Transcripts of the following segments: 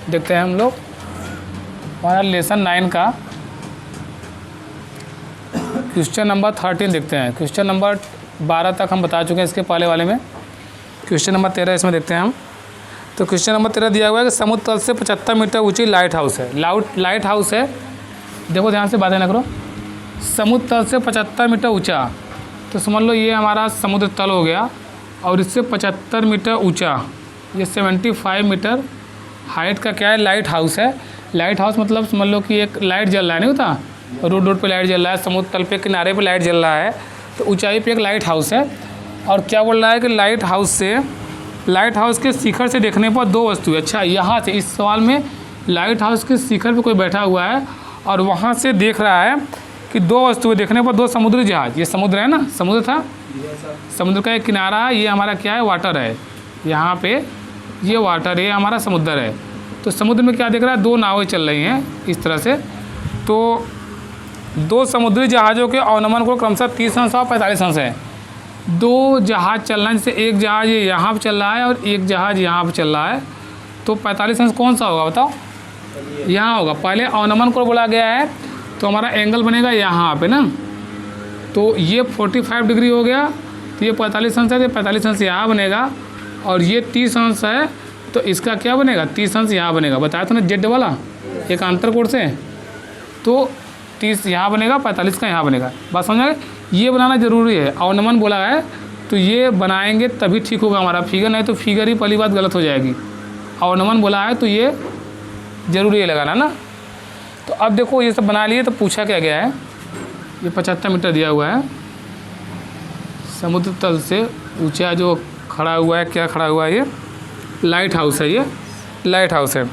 देखते हैं हम लोग हमारा लेसन 9 का क्वेश्चन नंबर 13 देखते हैं। क्वेश्चन नंबर 12 तक हम बता चुके हैं इसके पहले वाले में। क्वेश्चन नंबर 13 इसमें देखते हैं हम। तो क्वेश्चन नंबर 13 दिया हुआ है कि समुद्र तल से 75 मीटर ऊंची लाइट हाउस है। लाइट हाउस है, देखो ध्यान से बातें ना करो। समुद्र तल से 75 मीटर ऊंचा, तो समझ लो ये हमारा समुद्र तल हो गया और इससे 75 मीटर ऊंचा, ये 75 मीटर हाइट का क्या है, लाइट हाउस है। लाइट हाउस मतलब समझ लो कि एक लाइट जल रहा है, नहीं होता रोड पे लाइट जल रहा है, समुद्र तल पे किनारे पे लाइट जल रहा है, तो ऊंचाई पे एक लाइट हाउस है। और क्या बोल रहा है कि लाइट हाउस के शिखर से देखने पर दो वस्तु है। अच्छा, यहाँ से इस सवाल में लाइट हाउस के शिखर पे कोई बैठा हुआ है और वहाँ से देख रहा है कि दो वस्तुएं देखने पर दो समुद्री जहाज, ये समुद्र है ना, समुद्र था, समुद्र का एक किनारा है, ये हमारा क्या है, वाटर है, यहाँ पे ये वाटर है, हमारा समुद्र है। तो समुद्र में क्या देख रहा है, दो नावें चल रही हैं इस तरह से। तो दो समुद्री जहाज़ों के अवनमन को क्रमशः 30 अंश और 45 अंश है। दो जहाज़ चल रहे हैं, जैसे एक जहाज़ ये यहाँ पर चल रहा है और एक जहाज़ यहाँ पर चल रहा है, तो 45 अंश कौन सा होगा बताओ, यहाँ होगा। पहले अवनमन को बोला गया है, तो हमारा एंगल बनेगा यहाँ पे ना, तो ये 45 डिग्री हो गया, तो ये 45 अंश है, तो 45 अंश यहाँ बनेगा, और ये 30 अंश है, तो इसका क्या बनेगा, 30 अंश यहाँ बनेगा। बताया था ना जेड वाला एक अंतर कोण से, तो 30 यहाँ बनेगा, 45 का यहाँ बनेगा। बात समझ में, ये बनाना ज़रूरी है। अवनमन बोला है तो ये बनाएंगे तभी ठीक होगा हमारा फिगर, नहीं तो फिगर ही पहली बात गलत हो जाएगी। अवनमन बोला है तो ये ज़रूरी है लगाना ना। तो अब देखो ये सब बना लिए, तो पूछा क्या गया है, ये 75 मीटर दिया हुआ है, समुद्र तल से ऊंचा जो खड़ा हुआ है, क्या खड़ा हुआ है, ये लाइट हाउस है, ये लाइट हाउस है।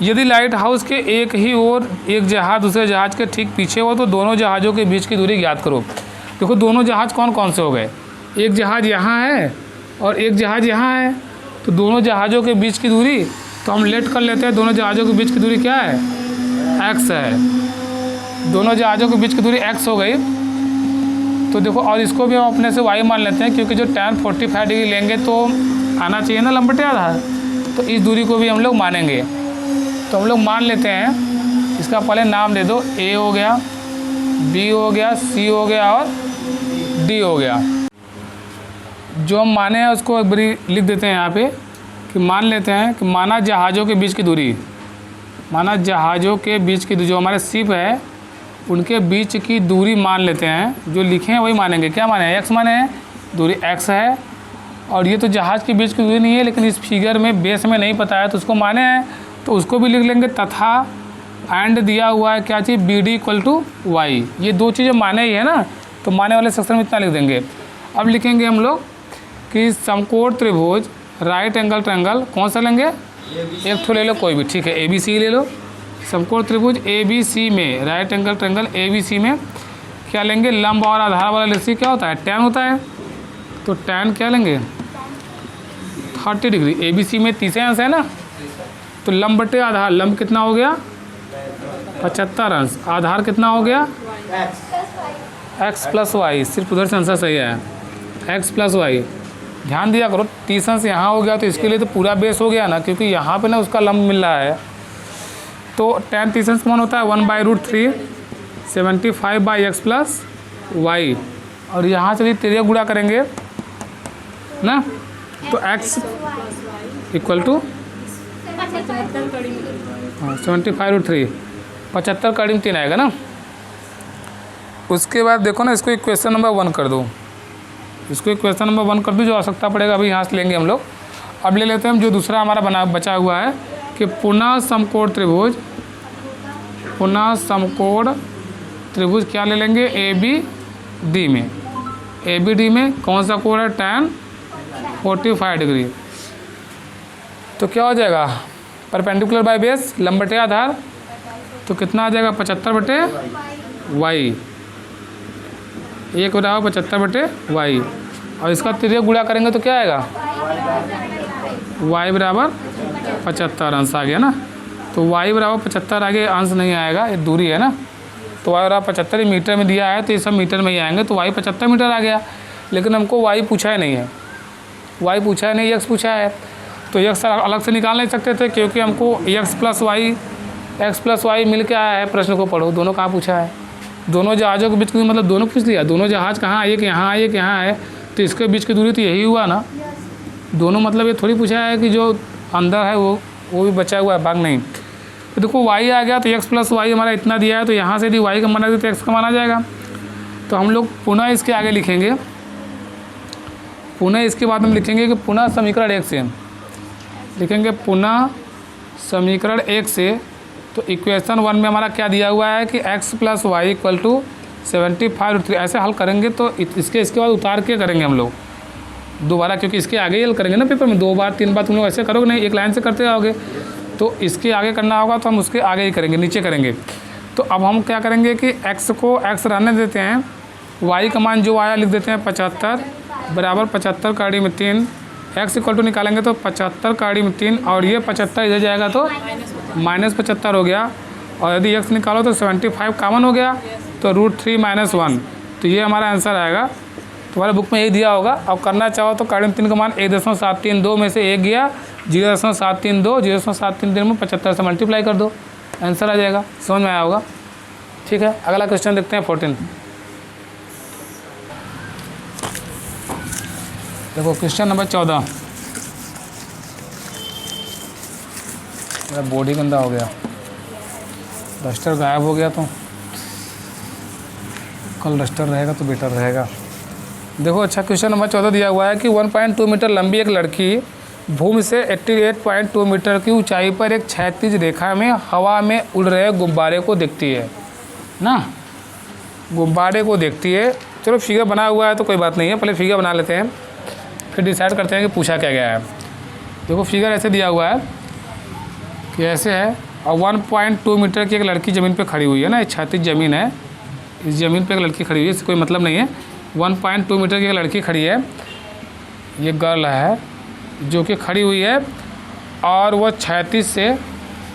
यदि लाइट हाउस के एक ही ओर एक जहाज़ दूसरे जहाज़ के ठीक पीछे हो, तो दोनों जहाज़ों के बीच की दूरी ज्ञात करो। देखो दोनों जहाज़ कौन कौन से हो गए, एक जहाज़ यहाँ है और एक जहाज़ यहाँ है, तो दोनों जहाज़ों के बीच की दूरी, तो हम लेट कर लेते हैं, दोनों जहाज़ों के बीच की दूरी क्या है, x है। दोनों जहाज़ों के बीच की दूरी x हो गई। तो देखो, और इसको भी हम अपने से y मान लेते हैं, क्योंकि जो tan 45 डिग्री लेंगे तो आना चाहिए ना लंबटे आधार, तो इस दूरी को भी हम लोग मानेंगे। तो हम लोग मान लेते हैं, इसका पहले नाम दे दो, a हो गया, b हो गया, c हो गया और d हो गया। जो हम माने हैं उसको एक बारी लिख देते हैं यहाँ पे, कि मान लेते हैं कि माना जहाज़ों के बीच की दूरी, माना जहाज़ों के बीच की जो हमारे शिप है उनके बीच की दूरी मान लेते हैं, जो लिखे हैं वही मानेंगे। क्या माने हैं, x माने हैं, दूरी x है, और ये तो जहाज़ के बीच की दूरी नहीं है, लेकिन इस फिगर में बेस में नहीं पता है तो उसको माने हैं, तो उसको भी लिख लेंगे। तथा एंड दिया हुआ है क्या चीज़, BD इक्वल टू वाई, ये दो चीज़ें माने ही है ना, तो माने वाले सेक्शन में इतना लिख देंगे। अब लिखेंगे हम लोग कि समकोण त्रिभुज राइट एंगल ट्रायंगल कौन सा लेंगे, एक ठो ले लो कोई भी, ठीक है, ABC ले लो। समकोण त्रिभुज ABC में राइट एंगल ट्रायंगल ABC में क्या लेंगे, लंब और आधार वाला रेशियो क्या होता है, tan होता है, तो tan क्या लेंगे 30 डिग्री। ABC में 30 अंश है ना, तो लंब बटे आधार, लंब कितना हो गया 75 अंश, आधार कितना हो गया x प्लस वाई, सिर्फ उधर से आंसर सही है, x प्लस वाई। ध्यान दिया करो, 30 अंश यहाँ हो गया, तो इसके लिए तो पूरा बेस हो गया ना, क्योंकि यहाँ पे ना उसका लंब मिल रहा है। तो tan 30 अंश कौन होता है, 1/√3 75/x प्लस वाई, और यहाँ से भी तिर्यक गुणा करेंगे ना, तो x इक्वल टू 75/√3, 75 का 3 आएगा ना। उसके बाद देखो ना, इसको इक्वेशन नंबर 1 कर दो, इसको इक्वेशन नंबर 1 कर दो, जो आवश्यकता पड़ेगा अभी यहाँ से लेंगे हम लोग। अब ले लेते हैं हम जो दूसरा हमारा बचा हुआ है, कि पुनः समकोण त्रिभुज क्या ले लेंगे, ABD में, ABD में कौन सा कोण है, tan 45 डिग्री। तो क्या हो जाएगा, परपेंडिकुलर बाय बेस, लंब बटे आधार, तो कितना आ जाएगा 75/y, एक हो रहा हो 75/y, और इसका तिर्यक गुणा करेंगे तो क्या आएगा, y बराबर 75 अंश आ गया ना। तो y बराबर 75 आगे अंश नहीं आएगा, ये दूरी है ना, तो y बराबर 75 मीटर में दिया है, तो ये सब मीटर में ही आएंगे, तो y 75 मीटर आ गया। लेकिन हमको y पूछा ही नहीं है, y पूछा है नहीं, x पूछा है, तो एक्स अलग से निकाल नहीं सकते थे क्योंकि हमको एक्स प्लस वाई मिल के आया है। प्रश्न को पढ़ो, दोनों कहाँ पूछा है, दोनों जहाज़ों के बीच की मतलब दोनों पूछ लिया, दोनों जहाज़ कहाँ, एक यहाँ एक यहाँ है, तो इसके बीच की दूरी तो यही हुआ ना। दोनों मतलब ये थोड़ी पूछा है कि जो अंदर है वो भी बचा हुआ है, भाग नहीं। तो देखो y आ गया तो x प्लस वाई हमारा इतना दिया है, तो यहाँ से यदि y का माना तो x का माना जाएगा। तो हम लोग पुनः इसके आगे लिखेंगे, पुनः इसके बाद हम लिखेंगे कि पुनः समीकरण 1 से लिखेंगे, पुनः समीकरण 1 से। तो इक्वेशन 1 में हमारा क्या दिया हुआ है कि x plus y equal to 75√3 ऐसे हल करेंगे। तो इसके बाद उतार के करेंगे हम लोग दोबारा, क्योंकि इसके आगे ही हल करेंगे ना पेपर में, 2 बार 3 बार तुम लोग ऐसे करोगे नहीं, एक लाइन से करते आओगे। तो इसके आगे करना होगा तो हम उसके आगे ही करेंगे, नीचे करेंगे। तो अब हम क्या करेंगे कि x को x रहने देते हैं, y का मान जो आया लिख देते हैं 75 बराबर 75 का डी में 3, x इक्वल टू निकालेंगे तो 75 का डी में 3, और ये 75 इधर जाएगा तो -75 हो गया। और यदि x निकालो तो 75 कॉमन हो गया, तो √3 - 1, तो ये हमारा आंसर आएगा। तुम्हारे बुक में यही दिया होगा। अब करना चाहो तो का डी में 3 का मान 1.732 में से 1 गया, 0.732, 0.732 में 75 से मल्टीप्लाई कर दो, आंसर आ जाएगा। समझ में आया होगा, ठीक है। अगला क्वेश्चन देखते हैं 14। देखो क्वेश्चन नंबर 14, मेरा बॉडी गंदा हो गया, डस्टर गायब हो गया, तो कल डस्टर रहेगा तो बेटर रहेगा। देखो अच्छा, क्वेश्चन नंबर 14 दिया हुआ है कि 1.2 मीटर लंबी एक लड़की भूमि से 88.2 मीटर की ऊंचाई पर एक क्षैतिज रेखा में हवा में उड़ रहे गुब्बारे को देखती है ना, गुब्बारे को देखती है। चलो फिगर बना हुआ है तो कोई बात नहीं है, पहले फिगर बना लेते हैं फिर डिसाइड करते हैं कि पूछा क्या गया है। देखो फिगर ऐसे दिया हुआ है कि ऐसे है, और 1.2 मीटर की एक लड़की ज़मीन पे खड़ी हुई है ना, क्षैतिज ज़मीन है, इस ज़मीन पे एक लड़की खड़ी हुई है, इससे कोई मतलब नहीं है। 1.2 मीटर की एक लड़की खड़ी है, ये गर्ल है जो कि खड़ी हुई है, और वह क्षैतिज से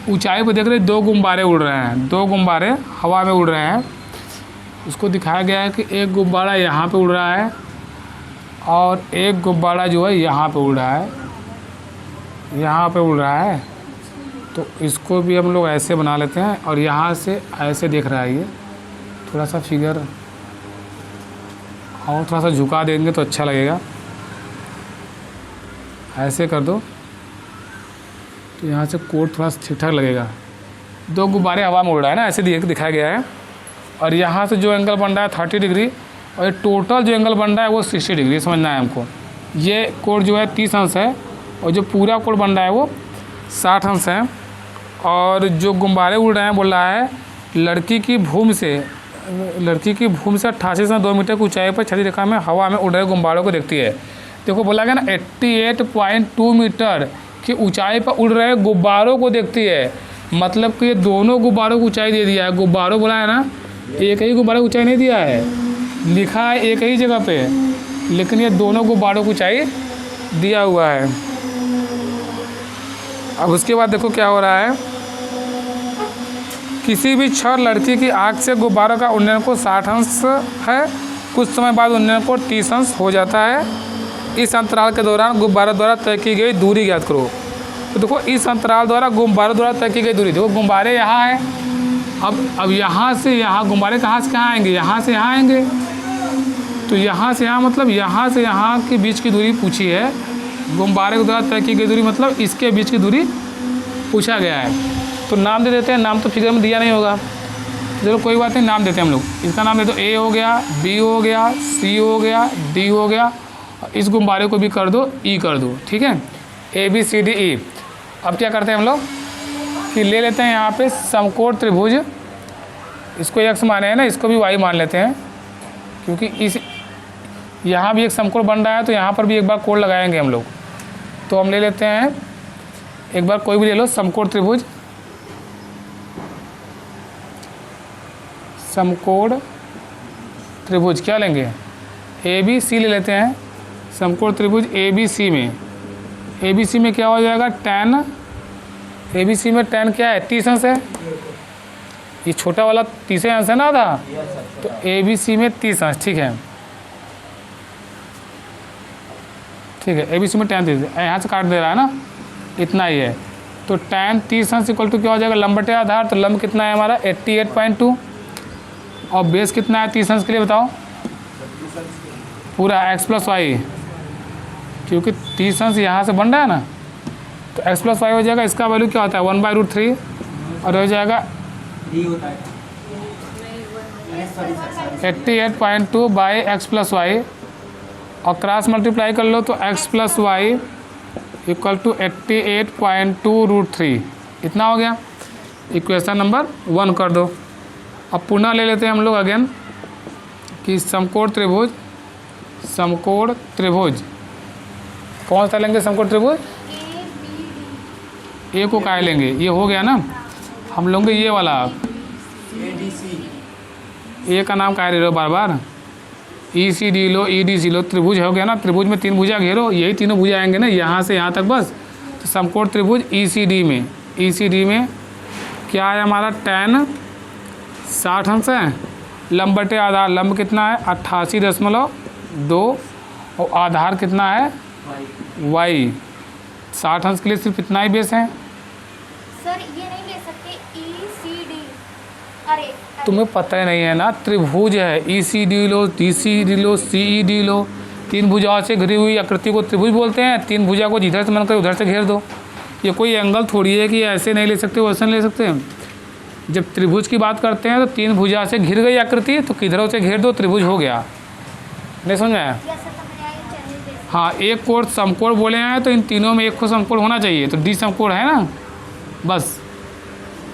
ऊंचाई पर देख रहे 2 गुब्बारे उड़ रहे हैं, 2 गुब्बारे हवा में उड़ रहे हैं। उसको दिखाया गया है कि एक गुब्बारा यहाँ पे उड़ रहा है और एक गुब्बारा जो है यहाँ पे उड़ रहा है, यहाँ पे उड़ रहा है। तो इसको भी हम लोग ऐसे बना लेते हैं, और यहाँ से ऐसे देख रहा है, ये थोड़ा सा फिगर और थोड़ा सा झुका देंगे तो अच्छा लगेगा, ऐसे कर दो तो यहाँ से कोड थोड़ा सा ठीक ठाक लगेगा। 2 गुब्बारे हवा में उड़ रहा है ना, ऐसे दिखाया गया है, और यहाँ से जो एंगल बन रहा है 30 डिग्री, और ये टोटल जो एंगल बन रहा है वो 60 डिग्री, समझना है हमको। ये कोड जो है 30 अंश है, और जो पूरा कोड बन रहा है वो 60 अंश है। और जो गुब्बारे उड़ रहे हैं बोल रहा है लड़की की भूमि से 88.2 मीटर की ऊंचाई पर क्षैतिज रेखा में हवा में उड़ रहे गुब्बारों को देखती है। देखो बोला गया ना 88.2 मीटर की ऊंचाई पर उड़ रहे गुब्बारों को देखती है, मतलब कि ये दोनों गुब्बारों को ऊंचाई दे दिया है। गुब्बारों बोला है ना, एक ही गुब्बारे को ऊंचाई नहीं दिया है, लिखा है एक ही जगह पे, लेकिन ये दोनों गुब्बारों को ऊंचाई दिया हुआ है। अब उसके बाद देखो क्या हो रहा है, किसी भी क्षण लड़की की आँख से गुब्बारों का उन्नयन को 60 अंश है, कुछ समय बाद उन्नयन को 30 अंश हो जाता है। इस अंतराल के दौरान गुब्बारों द्वारा तय की गई दूरी ज्ञात करो। तो देखो इस अंतराल द्वारा गुब्बारों द्वारा तय की गई दूरी, देखो गुब्बारे यहाँ हैं, अब यहाँ से यहाँ गुब्बारे कहाँ से कहाँ आएंगे, यहाँ से यहाँ आएंगे, तो यहाँ से यहाँ मतलब यहाँ से यहाँ के बीच की दूरी पूछी है। गुब्बारे के द्वारा तय की गई दूरी मतलब इसके बीच की दूरी पूछा गया है। तो नाम दे देते हैं, नाम तो फिगर में दिया नहीं होगा, चलो कोई बात नहीं, नाम देते हैं हम लोग। इसका नाम दे दो, ए हो गया, बी हो गया, सी हो गया, डी हो गया, और इस गुब्बारे को भी कर दो ई कर दो, ठीक है, A B C D E. अब क्या करते हैं हम लोग कि ले लेते हैं यहाँ पे समकोण त्रिभुज, इसको x माने हैं ना, इसको भी y मान लेते हैं, क्योंकि इस यहाँ भी एक समकोण बन रहा है, तो यहाँ पर भी एक बार कोण लगाएंगे हम लोग। तो हम ले लेते हैं एक बार कोई भी ले लो, समकोण त्रिभुज, समकोण त्रिभुज क्या लेंगे, ए बी सी ले लेते हैं। समकोण त्रिभुज ए बी सी में, ए बी सी में क्या हो जाएगा, tan, ए बी सी में tan क्या है, 30 अंश है, ये छोटा वाला 30 अंश है ना था, तो ए बी सी में 30 अंश, ठीक है, ठीक है, ए बी सी में tan 30, यहाँ से काट दे रहा है ना, इतना ही है। तो tan 30 अंश इक्वल टू क्या हो जाएगा, लंब बटे आधार। तो लंब कितना है हमारा 88.2 और बेस कितना है 30 अंश के लिए बताओ, पूरा x प्लस वाई, क्योंकि 30 अंश यहाँ से बन रहा है ना, तो x प्लस वाई हो जाएगा। इसका वैल्यू क्या होता है 1/√3 और हो जाएगा 88.2 बाई एक्स प्लस वाई और क्रॉस मल्टीप्लाई कर लो तो x plus y equal to 88.2√3 इतना हो गया। इक्वेशन नंबर 1 कर दो। अब पुनः ले लेते हैं हम लोग अगेन कि समकोण त्रिभुज कौन सा लेंगे, समकोण त्रिभुज ए को काय लेंगे, ये हो गया ना। हम लोग ये वाला ए का नाम काय ले रहे हो बार बार, ECD लो, EDC लो, त्रिभुज हो गया ना। त्रिभुज में 3 भुजा घेरो, यही तीनों भुजा आएंगे ना यहाँ से यहाँ तक बस। तो समकोण त्रिभुज ECD में क्या है हमारा tan 60 अंश है, लंब बटे आधार, लंब कितना है 88.2 और आधार कितना है y। 60 अंश के लिए सिर्फ इतना ही बेस है। सर ये नहीं ले सकते ECD, अरे तुम्हें पता ही नहीं है ना, त्रिभुज है, ECD लो, DCD लो, CED लो, 3 भुजाओं से घिरी हुई आकृति को त्रिभुज बोलते हैं। 3 भुजा को जिधर से मन करे उधर से घेर दो। ये कोई एंगल थोड़ी है कि ऐसे नहीं ले सकते वैसे नहीं ले सकते। जब त्रिभुज की बात करते हैं तो 3 भुजा से घिर गई आकृति तो किधरों से घेर दो, त्रिभुज हो गया। नहीं समझ में आया? हाँ, एक कोण समकोण बोले हैं तो इन तीनों में एक को समकोण होना चाहिए, तो D समकोण है ना बस।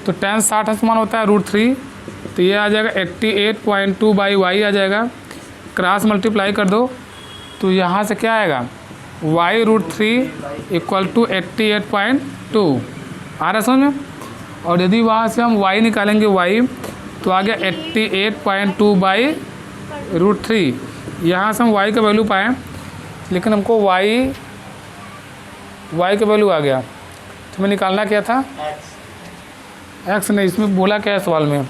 तो tan 60 अंश मान होता है √3, तो ये आ जाएगा 88.2 बाई वाई आ जाएगा। क्रॉस मल्टीप्लाई कर दो तो यहाँ से क्या आएगा y√3 इक्वल टू 88.2 आ रहा समझ में। और यदि वहाँ से हम y निकालेंगे y तो आ गया 88.2 बाई √3। यहाँ से हम y का वैल्यू पाएँ, लेकिन हमको y का वैल्यू आ गया, तो हमें निकालना क्या था x नहीं, इसमें बोला क्या है सवाल में,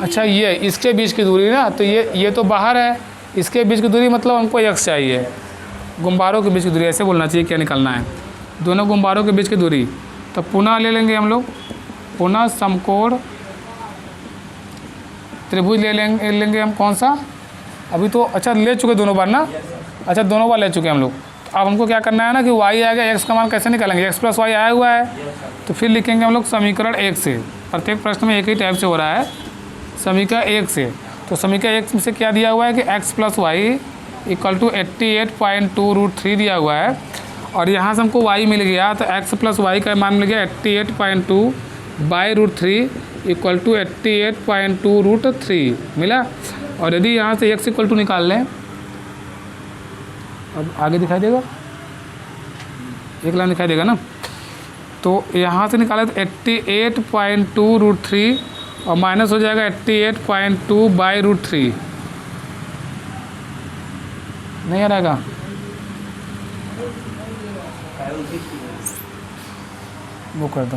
अच्छा ये इसके बीच की दूरी ना, तो ये तो बाहर है, इसके बीच की दूरी मतलब हमको x चाहिए, गुम्बारों के बीच की दूरी ऐसे बोलना चाहिए। क्या निकालना है दोनों गुम्बारों के बीच की दूरी। तो पुनः ले लेंगे हम लोग, पुनः समकोण त्रिभुज ले लेंगे हम कौन सा, अभी तो अच्छा ले चुके दोनों बार ना, अच्छा दोनों बार ले चुके हम लोग। अब हमको क्या करना है ना कि y आएगा, x का मान कैसे निकालेंगे, x प्लस वाई आया हुआ है, तो फिर लिखेंगे हम लोग समीकरण 1 से। प्रत्येक प्रश्न में एक ही टाइप से हो रहा है, समीकरण 1 से। तो समीकरण 1 से क्या दिया हुआ है कि x plus y equal to 88.2√3 दिया हुआ है, और यहाँ से हमको y मिल गया, तो x प्लस वाई का मान मिल गया 88.2 बाई √3 इक्वल टू 88.2√3 मिला। और यदि यहाँ से x इक्वल टू निकाल लें, अब आगे दिखाई देगा, एक लाइन दिखाई देगा ना, तो यहाँ से निकाले तो 88.2√3 और माइनस हो जाएगा 88.2 बाई √3। नहीं आ रहेगा, वो कर दो।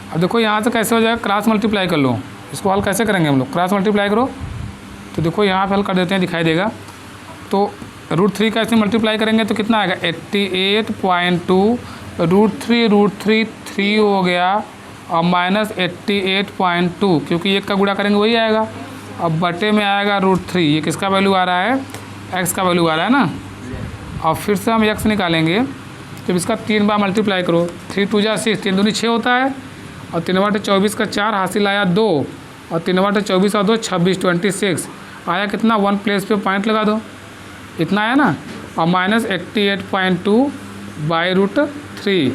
अब देखो यहाँ से कैसे हो जाएगा, क्रॉस मल्टीप्लाई कर लो। इसको हल कैसे करेंगे हम लोग, क्रॉस मल्टीप्लाई करो तो देखो यहाँ पे हल कर देते हैं, दिखाई देगा। तो √3 का ऐसे मल्टीप्लाई करेंगे तो कितना आएगा 88.2 √3 3 हो गया और माइनस 88.2, क्योंकि एक का गुणा करेंगे वही आएगा। अब बटे में आएगा √3, ये किसका वैल्यू आ रहा है, x का वैल्यू आ रहा है ना। और फिर से हम x निकालेंगे, जब इसका 3 बार मल्टीप्लाई करो, 3 2 जा 6, 3 दूनी 6 होता है, और 3 बटे 24 का 4 हासिल आया 2, और 3 बटे 24 और 2 26 26 आया कितना, 1 प्लेस पे पॉइंट लगा दो, इतना आया ना। और माइनस 88.2 बाई √3,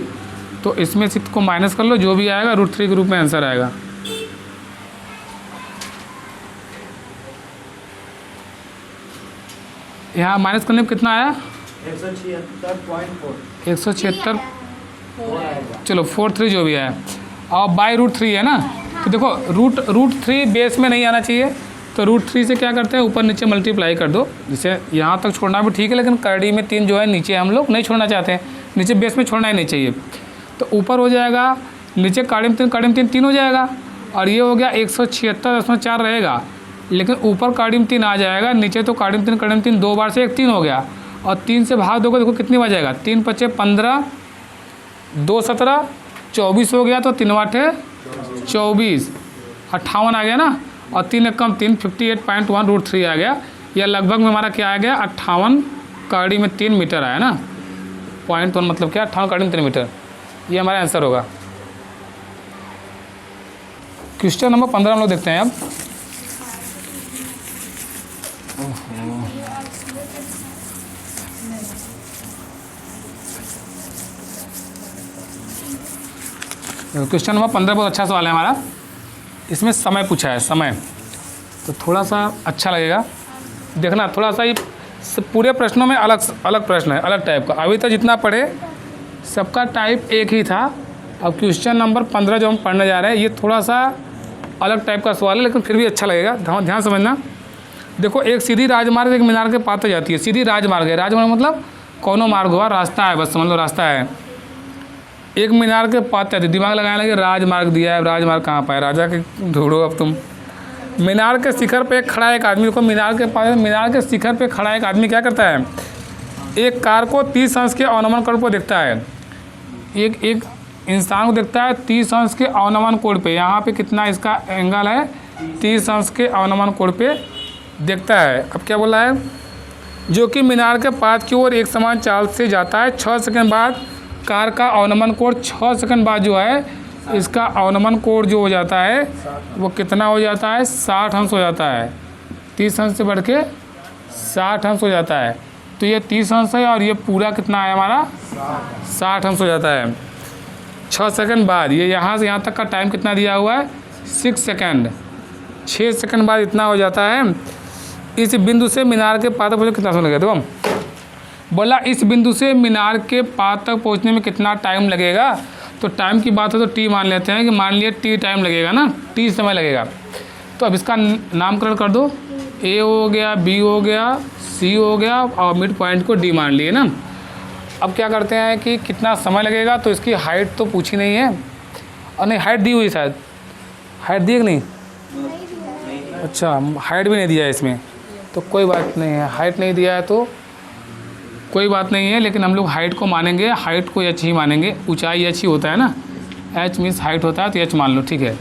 तो इसमें से को माइनस कर लो, जो भी आएगा √3 के रूप में आंसर आएगा। यहाँ माइनस करने में कितना आया 176, चलो 43 जो भी आया, और बाई √3 है ना। तो देखो √3 बेस में नहीं आना चाहिए, तो √3 से क्या करते हैं ऊपर नीचे मल्टीप्लाई कर दो। जैसे यहाँ तक छोड़ना भी ठीक है, लेकिन करड़ी में 3 जो है नीचे हम लोग नहीं छोड़ना चाहते हैं, नीचे बेस में छोड़ना ही नहीं चाहिए। तो ऊपर हो जाएगा, नीचे कड़ी में 3 हो जाएगा, और ये हो गया 176.4 रहेगा। लेकिन ऊपर कार्डियम 3 आ जाएगा, नीचे तो कार्डियम 3 2 बार से 1 3 हो गया, और 3 से भाग दोगे देखो कितनी बार जाएगा, 3 5 15, 2 17, 24 हो गया, तो 3 8 24, 58 आ गया ना, और 3 1 कम 3 58.1√3 आ गया। यह लगभग में हमारा क्या आ गया, 58 कार्डियम में 3 मीटर आया ना, 0.1 मतलब क्या, 58 कार्डियम 3 मीटर, ये हमारा आंसर होगा। क्वेश्चन नंबर 15 हम लोग देखते हैं अब। क्वेश्चन नंबर 15 बहुत अच्छा सवाल है हमारा। इसमें समय पूछा है, समय, तो थोड़ा सा अच्छा लगेगा देखना। थोड़ा सा ये पूरे प्रश्नों में अलग अलग प्रश्न है, अलग टाइप का। अभी तक जितना पढ़े सबका टाइप एक ही था। अब क्वेश्चन नंबर 15 जो हम पढ़ने जा रहे हैं, ये थोड़ा सा अलग टाइप का सवाल है, लेकिन फिर भी अच्छा लगेगा। ध्यान समझना। देखो, एक सीधी राजमार्ग एक मीनार के पास जाती है। सीधी राजमार्ग है, राजमार्ग मतलब कोनो मार्ग हुआ, रास्ता है, बस समझ लो रास्ता है। एक मीनार के पास जाती है, दिमाग लगाने लगे राजमार्ग दिया है, राजमार्ग कहाँ पाए, राजा के ढूंढो अब तुम। मीनार के शिखर पे खड़ा एक आदमी, देखो मीनार के पास, मीनार के शिखर पे खड़ा एक आदमी क्या करता है, एक कार को 30 अंश के अवनमन कोण पर देखता है। एक इंसान को देखता है 30 अंश के अवनमन कोण पे। यहाँ पे कितना इसका एंगल है, 30 अंश के अवनमन कोण पे देखता है। अब क्या बोला है, जो कि मीनार के पास की ओर एक समान चाल से जाता है। 6 सेकंड बाद कार का अवनमन कोण, 6 सेकंड बाद जो है इसका अवनमन कोण जो हो जाता है वो कितना हो जाता है, 60 अंश हो जाता है। 30 अंश से बढ़ के 60 अंश हो जाता है। तो ये 30 अंश है और ये पूरा कितना है हमारा, 60 अंश हो जाता है 6 सेकंड बाद। ये यहाँ से यहाँ तक का टाइम कितना दिया हुआ है, 6 सेकंड। 6 सेकंड बाद इतना हो जाता है। इस बिंदु से मीनार के पास तक पहुँचने कितना समय लगेगा, देखो बोला इस बिंदु से मीनार के पास तक पहुँचने में कितना टाइम लगेगा। तो टाइम की बात है तो टी मान लेते हैं कि मान लिया टी टाइम लगेगा ना, टी समय लगेगा। तो अब इसका नामकरण कर दो, ए हो गया, बी हो गया, सी हो गया, और मिड पॉइंट को डी मान लिए ना। अब क्या करते हैं कि कितना समय लगेगा, तो इसकी हाइट तो पूछी नहीं है, और नहीं हाइट दी हुई शायद, हाइट दी कि नहीं, अच्छा हाइट भी नहीं दिया है इसमें, तो कोई बात नहीं है। हाइट नहीं दिया है तो कोई बात नहीं है, लेकिन हम लोग हाइट को मानेंगे, हाइट को एच ही मानेंगे। ऊंचाई एच ही होता है ना, एच मीन्स हाइट होता है, तो एच मान लो, ठीक है।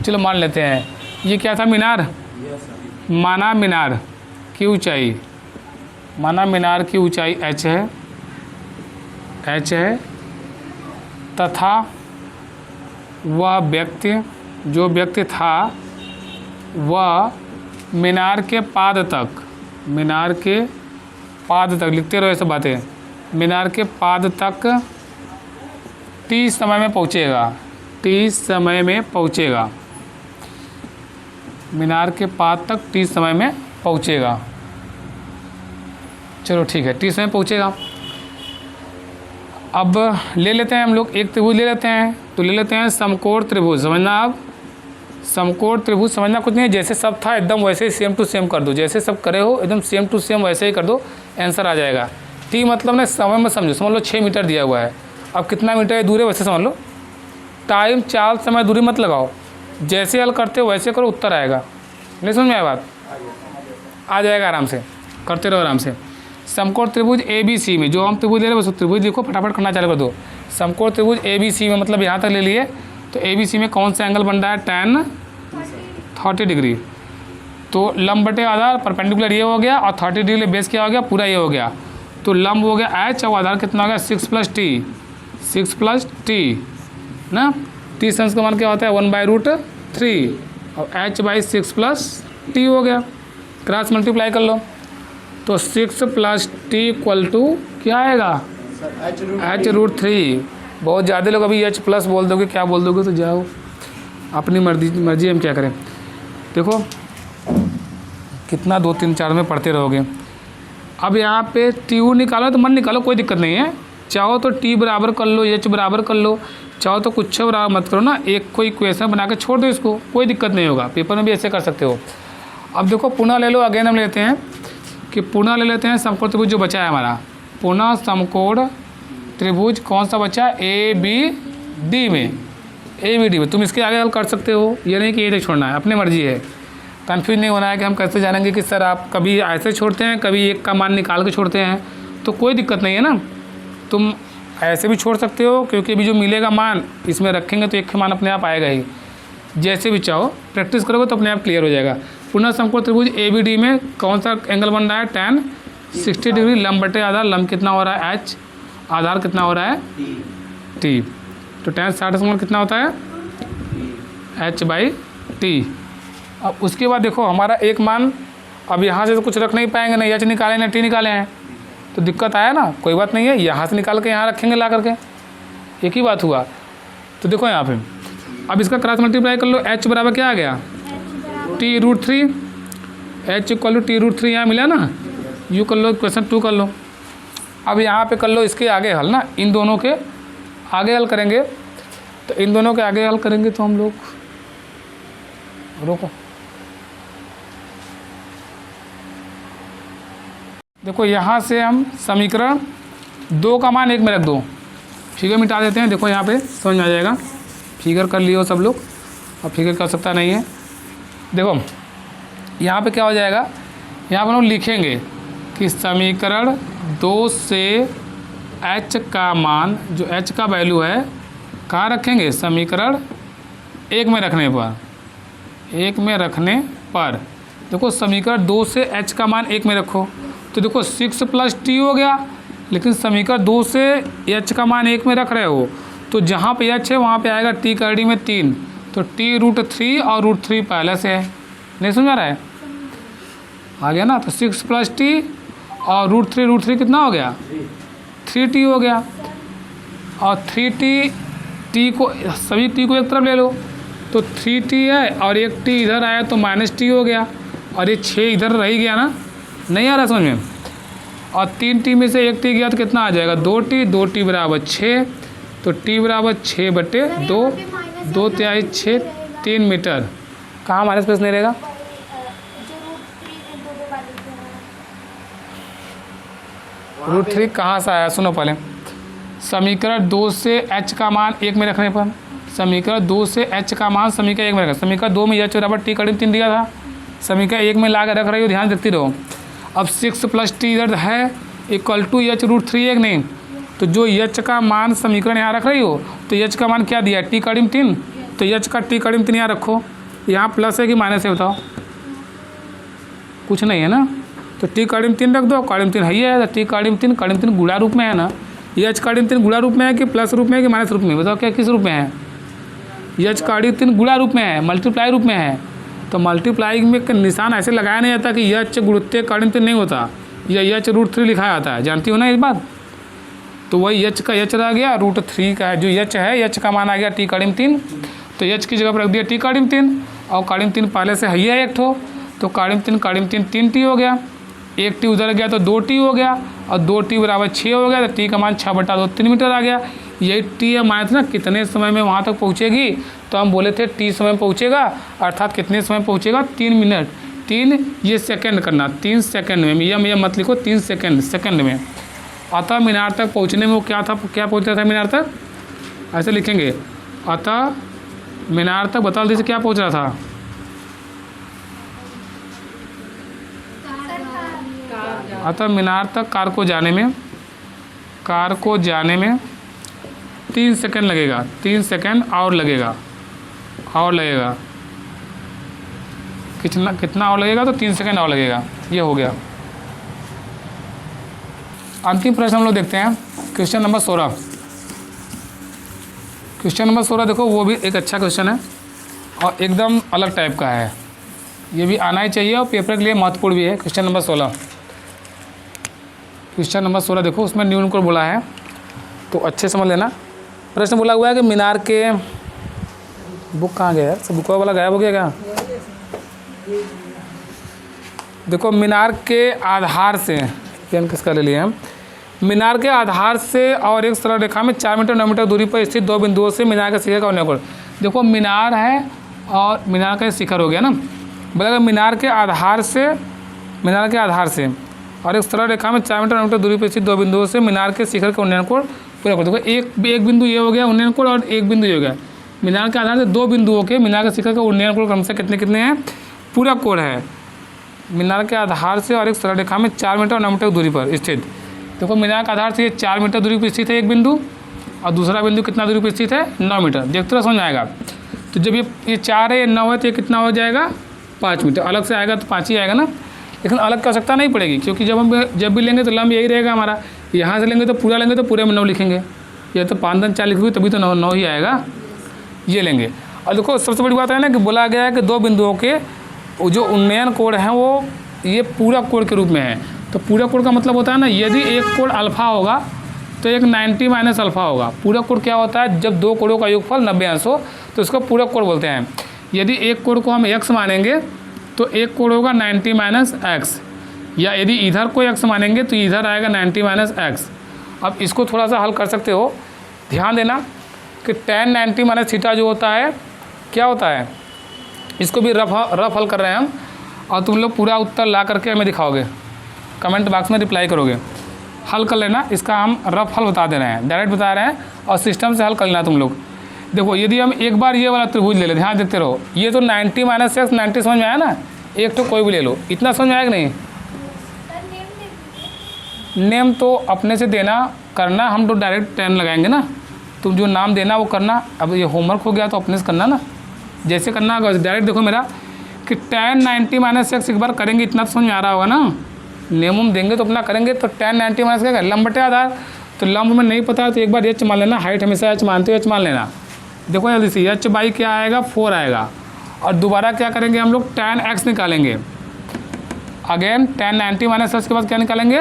चलो मान लेते हैं। ये क्या था, मीनार, माना मीनार की ऊंचाई, माना मीनार की ऊंचाई एच है, एच है, तथा वह व्यक्ति, जो व्यक्ति था वह मीनार के पाद तक, मीनार के पाद तक, लिखते रहो ऐसे बातें, मीनार के पाद तक टी समय में पहुँचेगा, टी समय में पहुँचेगा, मीनार के पाद तक टी समय में पहुँचेगा। चलो ठीक है, टी समय पहुँचेगा। अब ले लेते हैं हम लोग एक त्रिभुज ले लेते हैं, तो ले लेते हैं समकोण त्रिभुज। समझना आप, समकोण त्रिभुज समझना कुछ नहीं है, जैसे सब था एकदम वैसे ही सेम टू सेम कर दो, जैसे सब करे हो एकदम सेम टू सेम वैसे ही कर दो, आंसर आ जाएगा। टी मतलब ना समय में समझो, समझ लो 6 मीटर दिया हुआ है, अब कितना मीटर दूर है वैसे समझ लो। टाइम, चाल, समय, दूरी मत लगाओ, जैसे हल करते हो वैसे करो, उत्तर आएगा। नहीं समझ में आया बात, आ जाएगा आराम से, करते रहो आराम से। समकोण त्रिभुज ए बी सी में, जो हम त्रिभुज ले रहे हैं बस त्रिभुज लिखो, फटाफट करना चालू कर दो। समकोण त्रिभुज ए बी सी में मतलब यहाँ तक ले लिए, तो ए बी सी में कौन सा एंगल बन रहा है, tan 30 डिग्री। तो लंब बटे आधार, परपेंडिकुलर ये हो गया, और 30 डिग्री बेस क्या हो गया, पूरा ये हो गया। तो लंब हो गया एच, और आधार कितना हो गया 6 + t, 6 + t ना। टी सेंस का मान क्या होता है 1/√3, और h बाई 6 + t हो गया, क्रॉस मल्टीप्लाई कर लो। तो 6 + t = क्या आएगा, h√3। बहुत ज़्यादा लोग अभी h प्लस बोल दोगे, क्या बोल दोगे, तो जाओ अपनी मर्जी हम क्या करें। देखो कितना 2 3 4 में पढ़ते रहोगे। अब यहाँ पे टी यू निकालो तो मन निकालो, कोई दिक्कत नहीं है। चाहो तो टी बराबर कर लो, एच बराबर कर लो, चाहो तो कुछ बराबर मत करो ना, एक कोई इक्वेशन बना के छोड़ दो इसको, कोई दिक्कत नहीं होगा, पेपर में भी ऐसे कर सकते हो। अब देखो पुनः ले लो, अगेन हम लेते हैं कि पुनः ले लेते हैं समकोण त्रिभुज जो बचा है हमारा, पुनः समकोण त्रिभुज कौन सा बचा, ए बी डी में, ए बी डी में। तुम इसके आगे हल कर सकते हो, ये नहीं कि ये छोड़ना है, अपनी मर्जी है। कन्फ्यूज नहीं होना है कि हम कैसे जानेंगे कि सर आप कभी ऐसे छोड़ते हैं, कभी एक का मान निकाल के छोड़ते हैं, तो कोई दिक्कत नहीं है ना। तुम ऐसे भी छोड़ सकते हो, क्योंकि अभी जो मिलेगा मान इसमें रखेंगे तो एक मान अपने आप आएगा ही। जैसे भी चाहो प्रैक्टिस करोगे तो अपने आप क्लियर हो जाएगा। पुनः समकोण त्रिभुज ABD में कौन सा एंगल बन रहा है? tan 60 degree. लंब बटे आधार, लंब कितना हो रहा है? h, आधार कितना हो रहा है? t। तो tan 60 कितना होता है? h/t। अब उसके बाद देखो हमारा एक मान, अब यहाँ से तो कुछ रख नहीं पाएंगे, ना h निकाले ना t निकाले हैं, तो दिक्कत आया ना। कोई बात नहीं है, यहाँ से निकाल के यहाँ रखेंगे ला करके, एक ही बात हुआ। तो देखो यहाँ पे अब इसका क्रॉस मल्टीप्लाई कर लो। h बराबर क्या आ गया? t√3। h = t√3 यहाँ मिला ना। यू कर लो, क्वेश्चन 2 कर लो। अब यहाँ पे कर लो इसके आगे हल ना, इन दोनों के आगे हल करेंगे। तो इन दोनों के आगे हल करेंगे तो हम लोग, रोको, देखो यहाँ से हम समीकरण 2 का मान 1 में रख दो, फिगर मिटा देते हैं। देखो यहाँ पे समझ में आ जाएगा। फिगर कर लियो सब लोग, अब फिगर कर सकता नहीं है। देखो यहाँ पे क्या हो जाएगा, यहाँ पर हम लिखेंगे कि समीकरण 2 से h का मान, जो h का वैल्यू है कहाँ रखेंगे? समीकरण 1 में रखने पर। 1 में रखने पर देखो समीकरण 2 से h का मान 1 में रखो, तो देखो 6 + t हो गया। लेकिन समीकरण 2 से h का मान 1 में रख रहे हो, तो जहाँ पे h है वहाँ पे आएगा t कड़ी में 3, तो t√3 और √3 पहले से है। नहीं समझ रहा है? आ गया ना। तो 6 + t और √3 कितना हो गया? 3t हो गया। और 3t, t को सभी t को एक तरफ ले लो, तो 3t है और एक t इधर आया तो -t हो गया, और ये 6 इधर रह गया ना। नहीं आ रहा समझ में? और 3t में से एक t गया तो कितना आ जाएगा? 2t। 2t = 6, तो t = 6/2, 2 तिहाई 6, 3 मीटर। कहाँ माइनस प्लस नहीं रहेगा? √3 कहाँ से आया? सुनो पहले, समीकरण 2 से h का मान 1 में रखने पर, समीकरण 2 से h का मान समीकरण 1 में रखा। समीकरण 2 में h = t कड़ी 3 दिया था, समीकरण 1 में ला कर रख रही हो, ध्यान देखती रहो। अब 6 + t इधर है = h √3 1 नहीं, तो जो h का मान समीकरण यहाँ रख रही हो, तो h का मान क्या दिया है? t कड़ी 3, तो h का t कड़ी 3 यहाँ रखो। यहाँ प्लस है कि माइनस है बताओ? कुछ नहीं है ना, तो t कड़ी 3 रख दो। कड़ी 3 है ही है, तो t कड़ी 3 गुणा रूप में है ना। h कड़ी 3 गुणा रूप में है कि प्लस रूप में है कि माइनस रूप में? बताओ क्या किस रूप में है? h कड़ी 3 गुणा रूप में है, मल्टीप्लाई रूप में है। तो मल्टीप्लाई में निशान ऐसे लगाया नहीं जाता कि h गुणित कड़ी 3 नहीं होता, यह h √3 लिखा जाता है, जानती हो ना इस बात? तो वही h का h रह गया, √3 का जो h है, h का मान आ गया t कड़ी 3, तो h की जगह पर रख दिया t कड़ी 3, और कड़ी 3 पहले से है एक ठो, तो कड़ी 3 3t हो गया। एक t उधर गया तो 2t हो गया, और 2t = 6 हो गया, तो t का मान 6/2 3 मीटर आ गया। यही t है माइनस ना, कितने समय में वहाँ तक पहुँचेगी? तो हम बोले थे t समय में पहुँचेगा, अर्थात कितने समय पहुँचेगा? 3 मिनट। 3 ये सेकंड करना, 3 सेकंड में, यह मत लिखो 3 सेकंड में। अतः मीनार तक पहुँचने में वो क्या था, क्या पहुँचा था मीनार तक? ऐसे लिखेंगे, अतः मीनार तक बता दीजिए क्या पहुँच रहा था? अतः मीनार तक कार को जाने में 3 सेकंड लगेगा, 3 सेकंड और लगेगा कितना और लगेगा? तो 3 सेकंड और लगेगा। ये हो गया। अंतिम प्रश्न हम लोग देखते हैं, क्वेश्चन नंबर 16। क्वेश्चन नंबर 16 देखो, वो भी एक अच्छा क्वेश्चन है और एकदम अलग टाइप का है, ये भी आना ही चाहिए और पेपर के लिए महत्वपूर्ण भी है। क्वेश्चन नंबर 16 देखो, उसमें न्यून को बोला है, तो अच्छे समझ लेना। प्रश्न बोला हुआ है कि मीनार के, बुक कहाँ गया यार? सब बुक वाला गायब हो गया क्या? देखो मीनार के आधार से, पेन किसका ले लिया हम, मीनार के आधार से और एक सरल रेखा में 4 मीटर 9 मीटर दूरी पर स्थित 2 बिंदुओं से मीनार का शिखर का उन्नयन। देखो मीनार है और मीनार का शिखर हो गया ना, बोला मीनार के आधार से और एक सरल रेखा में 4 मीटर 9 मीटर दूरी पर स्थित 2 बिंदुओं से मीनार के शिखर का उन्नयन कोण पूरा कर। देखो एक बिंदु ये हो गया उन्नयन कोण, और एक बिंदु ये हो गया। मीनार के आधार से 2 बिंदुओं के मीनार के शिखर का उन्नयन कोण क्रमशः कितने हैं? पूरा कोण है मीनार के आधार से और एक सरल रेखा में 4 मीटर और 9 मीटर की दूरी पर स्थित। देखो मीनार का आधार से ये 4 मीटर दूरी पर स्थित है एक बिंदु, और दूसरा बिंदु कितना दूरी पर स्थित है 9 मीटर। देखते रहो समझ में आएगा। तो जब ये 4 है ये 9 है तो ये कितना हो जाएगा 5 मीटर। अलग से आएगा तो 5 ही आएगा ना, लेकिन अलग की आवश्यकता नहीं पड़ेगी, क्योंकि जब भी लेंगे तो लंब यही रहेगा हमारा। यहाँ से लेंगे तो पूरे में 9 लिखेंगे, या तो 5 10 4 लिखोगे तभी तो 9 ही आएगा। ये लेंगे। और देखो सबसे बड़ी बात है ना कि बोला गया है कि दो बिंदुओं के जो उन्नयन कोण हैं वो ये पूरा कोण के रूप में है। तो पूरा कोण का मतलब होता है ना, यदि एक कोण अल्फा होगा तो एक 90 माइनस अल्फा होगा। पूरा कोण क्या होता है, जब दो कोणों का योगफल 90 अंश हो तो इसको पूरा कोण बोलते हैं। यदि एक कोण को हम x मानेंगे तो एक कोण होगा 90 माइनस एक्स, या यदि इधर को x मानेंगे तो इधर आएगा 90 माइनस एक्स। अब इसको थोड़ा सा हल कर सकते हो, ध्यान देना कि tan 90 माइनस थीटा जो होता है क्या होता है, इसको भी रफ हल कर रहे हैं हम, और तुम लोग पूरा उत्तर ला करके हमें दिखाओगे, कमेंट बॉक्स में रिप्लाई करोगे। हल कर लेना, इसका हम रफ हल बता दे रहे हैं, डायरेक्ट बता रहे हैं, और सिस्टम से हल कर लेना तुम लोग। देखो यदि हम एक बार ये वाला त्रिभुज ले लें, ध्यान देखते रहो, ये तो 90 माइनस एक्स 90 समझ में आया ना, एक तो कोई भी ले लो, इतना समझ में आया कि नहीं। सर नेम दे दीजिए। नेम तो अपने से देना करना, हम तो डायरेक्ट 10 लगाएंगे ना, तुम जो नाम देना वो करना। अब ये होमवर्क हो गया तो अपने से करना ना, जैसे करना होगा डायरेक्ट। देखो मेरा कि tan 90 माइनस एक्स एक बार करेंगे, इतना तो समझ में आ रहा होगा ना, नेम देंगे तो अपना करेंगे। तो tan 90 माइनस क्या लंब बटे आधार, तो लंब में नहीं पता है तो एक बार एच मान लेना, हाइट हमेशा एच मानते हो एच मान लेना। देखो जल्दी से एच बाई क्या आएगा 4 आएगा, और दोबारा क्या करेंगे हम लोग tan x निकालेंगे। अगेन tan 90 माइनस एक्स के बाद क्या निकालेंगे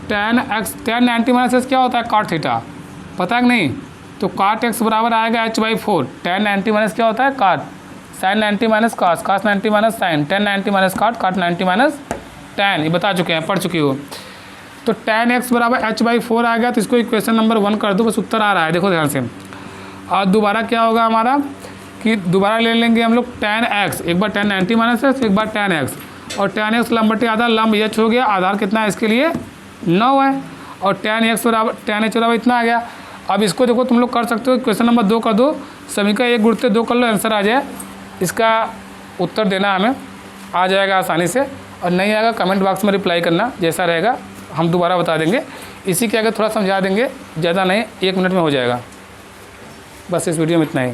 tan x। tan 90 minus x क्या होता है cot थीटा, पता है कि नहीं। तो cot x बराबर आएगा h/4। tan 90 माइनस क्या होता है cot, sin 90 minus cos, cos 90 minus sin, tan 90 minus cot, cot 90 minus tan, ये बता चुके हैं, पढ़ चुकी हो। तो tan x बराबर h/4 आ गया, तो इसको इक्वेशन नंबर 1 कर दो, बस उत्तर आ रहा है, देखो ध्यान से। और दोबारा क्या होगा हमारा कि दोबारा ले लेंगे हम लोग tan x, एक बार tan 90 माइनस एक्स, एक बार tan x, और tan x लंब बटे आधार, लंब h हो गया, आधार कितना है इसके लिए 9 है, और tan x बराबर tan h बराबर इतना आ गया। अब इसको देखो तुम लोग कर सकते हो, क्वेश्चन नंबर 2 कर दो, सभी का 1 गुणते 2 कर लो, आंसर आ जाए। इसका उत्तर देना हमें आ जाएगा आसानी से, और नहीं आएगा कमेंट बॉक्स में रिप्लाई करना, जैसा रहेगा हम दोबारा बता देंगे। इसी के आगे थोड़ा समझा देंगे, ज़्यादा नहीं, 1 मिनट में हो जाएगा। बस इस वीडियो में इतना ही।